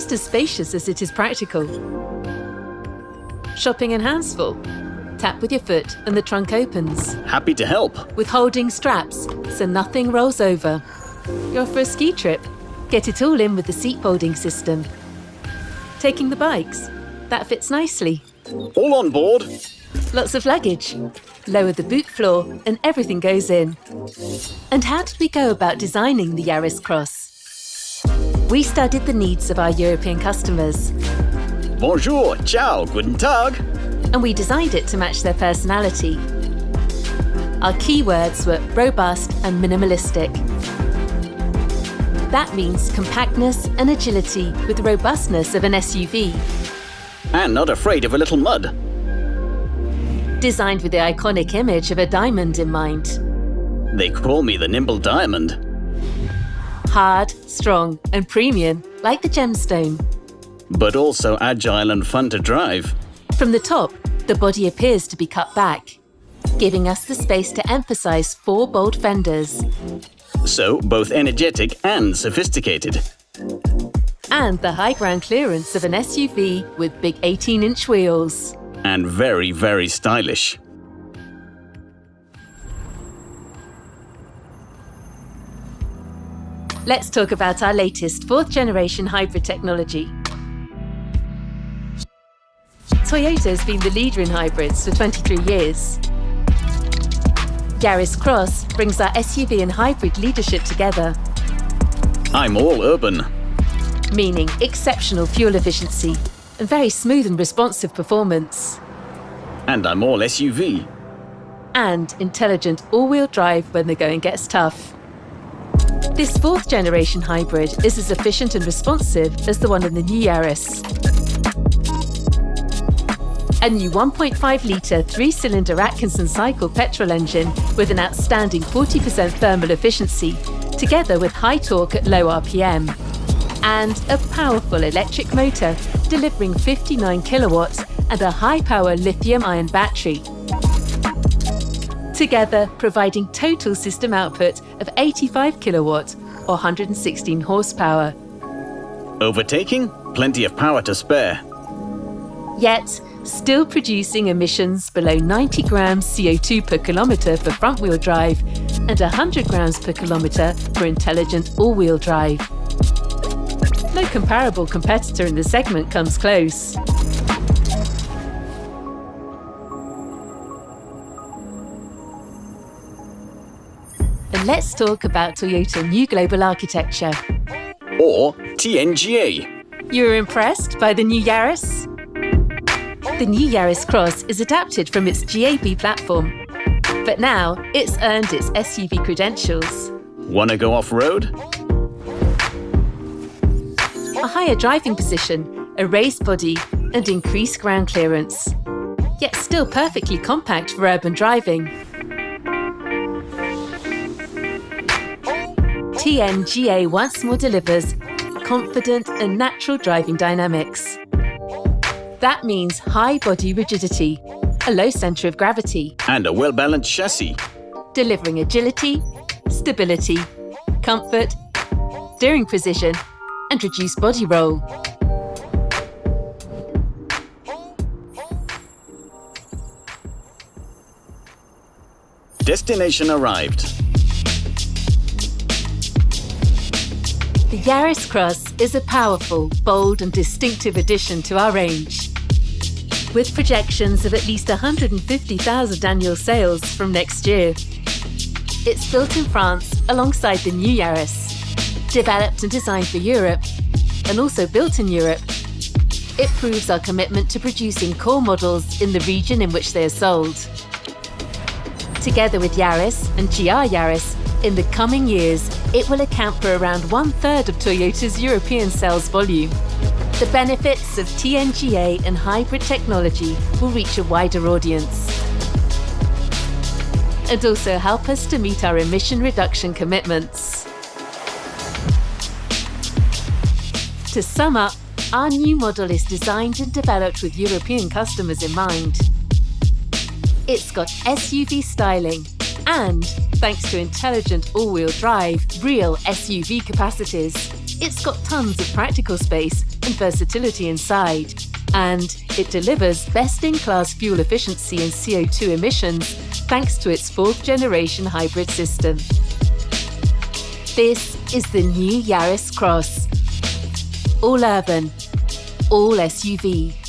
just as spacious as it is practical. Shopping and hands full? Tap with your foot and the trunk opens. Happy to help. With holding straps, so nothing rolls over. You're for a ski trip? Get it all in with the seat folding system. Taking the bikes? That fits nicely. All on board. Lots of luggage. Lower the boot floor and everything goes in. And how did we go about designing the Yaris Cross? We studied the needs of our European customers. Bonjour, ciao, guten Tag. And we designed it to match their personality. Our keywords were robust and minimalistic. That means compactness and agility with the robustness of an SUV. And not afraid of a little mud. Designed with the iconic image of a diamond in mind. They call me the nimble diamond. Hard, strong and premium, like the gemstone. But also agile and fun to drive. From the top, the body appears to be cut back, giving us the space to emphasize 4 bold fenders. So, both energetic and sophisticated. And the high ground clearance of an SUV with big 18-inch wheels. And very, very stylish. Let's talk about our latest 4th generation hybrid technology. Toyota has been the leader in hybrids for 23 years. Yaris Cross brings our SUV and hybrid leadership together. I'm all urban. Meaning exceptional fuel efficiency and very smooth and responsive performance. And I'm all SUV. And intelligent all-wheel drive when the going gets tough. This 4th generation hybrid is as efficient and responsive as the one in the new Yaris. A new 1.5-litre 3-cylinder Atkinson cycle petrol engine with an outstanding 40% thermal efficiency, together with high torque at low RPM. And a powerful electric motor delivering 59 kilowatts and a high-power lithium-ion battery. Together providing total system output of 85 kilowatts or 116 horsepower. Overtaking? Plenty of power to spare. Yet, still producing emissions below 90 grams CO2 per kilometre for front-wheel drive and 100 grams per kilometre for intelligent all-wheel drive. No comparable competitor in the segment comes close. And let's talk about Toyota New Global Architecture. Or TNGA. You were impressed by the new Yaris? The new Yaris Cross is adapted from its GAB platform, but now it's earned its SUV credentials. Wanna go off-road? A higher driving position, a raised body, and increased ground clearance. Yet still perfectly compact for urban driving. TNGA once more delivers confident and natural driving dynamics. That means high body rigidity, a low centre of gravity, And a well-balanced chassis. delivering agility, stability, comfort, steering precision, and reduced body roll. Destination arrived. The Yaris Cross is a powerful, bold and distinctive addition to our range. With projections of at least 150,000 annual sales from next year. It's built in France alongside the new Yaris. Developed and designed for Europe, and also built in Europe, it proves our commitment to producing core models in the region in which they are sold. Together with Yaris and GR Yaris, in the coming years, it will account for around 1/3 of Toyota's European sales volume. The benefits of TNGA and hybrid technology will reach a wider audience. And also help us to meet our emission reduction commitments. To sum up, our new model is designed and developed with European customers in mind. It's got SUV styling and, thanks to intelligent all-wheel drive, real SUV capacities, it's got tons of practical space and versatility inside, and it delivers best-in-class fuel efficiency and CO2 emissions thanks to its 4th-generation hybrid system. This is the new Yaris Cross. All urban, all SUV.